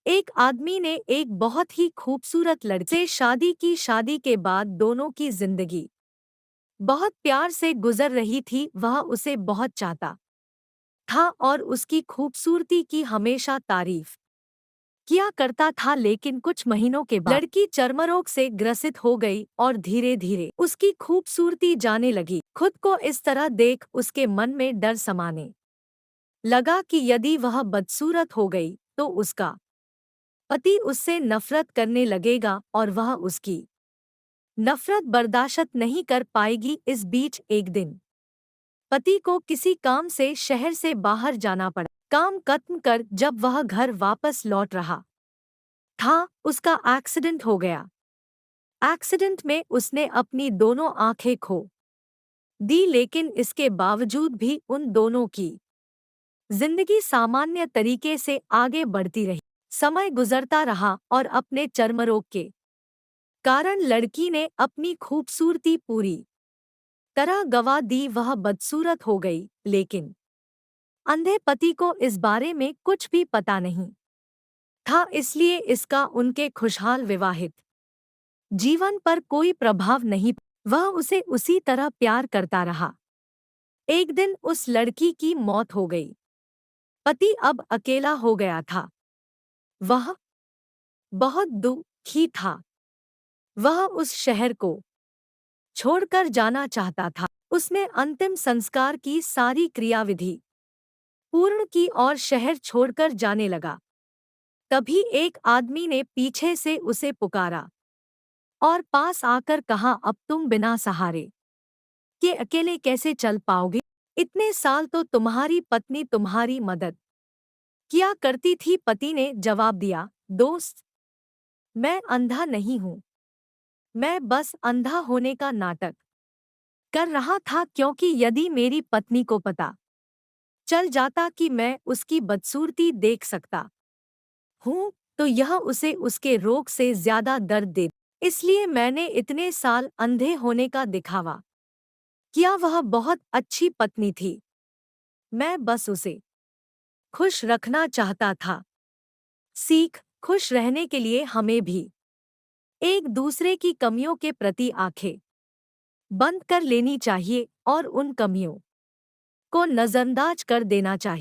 एक आदमी ने एक बहुत ही खूबसूरत लड़की से शादी की। शादी के बाद दोनों की जिंदगी बहुत प्यार से गुजर रही थी। वह उसे बहुत चाहता था और उसकी खूबसूरती की हमेशा तारीफ किया करता था। लेकिन कुछ महीनों के बाद लड़की चर्मरोग से ग्रसित हो गई और धीरे धीरे उसकी खूबसूरती जाने लगी। खुद को इस तरह देख उसके मन में डर समाने लगा कि यदि वह बदसूरत हो गई तो उसका पति उससे नफरत करने लगेगा और वह उसकी नफरत बर्दाश्त नहीं कर पाएगी। इस बीच एक दिन पति को किसी काम से शहर से बाहर जाना पड़ा। काम खत्म कर जब वह घर वापस लौट रहा था, उसका एक्सीडेंट हो गया। एक्सीडेंट में उसने अपनी दोनों आंखें खो दी, लेकिन इसके बावजूद भी उन दोनों की जिंदगी सामान्य तरीके से आगे बढ़ती रही। समय गुजरता रहा और अपने चर्मरोग के कारण लड़की ने अपनी खूबसूरती पूरी तरह गंवा दी। वह बदसूरत हो गई, लेकिन अंधे पति को इस बारे में कुछ भी पता नहीं था, इसलिए इसका उनके खुशहाल विवाहित जीवन पर कोई प्रभाव नहीं। वह उसे उसी तरह प्यार करता रहा। एक दिन उस लड़की की मौत हो गई। पति अब अकेला हो गया था। वह बहुत दुखी था। वह उस शहर को छोड़कर जाना चाहता था। उसने अंतिम संस्कार की सारी क्रियाविधि पूर्ण की और शहर छोड़कर जाने लगा। तभी एक आदमी ने पीछे से उसे पुकारा और पास आकर कहा, अब तुम बिना सहारे के अकेले कैसे चल पाओगे? इतने साल तो तुम्हारी पत्नी तुम्हारी मदद किया करती थी। पति ने जवाब दिया, दोस्त, मैं अंधा नहीं हूँ। मैं बस अंधा होने का नाटक कर रहा था, क्योंकि यदि मेरी पत्नी को पता चल जाता कि मैं उसकी बदसूरती देख सकता हूँ तो यह उसे उसके रोग से ज्यादा दर्द दे। इसलिए मैंने इतने साल अंधे होने का दिखावा किया। वह बहुत अच्छी पत्नी थी। मैं बस उसे खुश रखना चाहता था। सीख, खुश रहने के लिए हमें भी एक दूसरे की कमियों के प्रति आंखें बंद कर लेनी चाहिए और उन कमियों को नजरअंदाज कर देना चाहिए।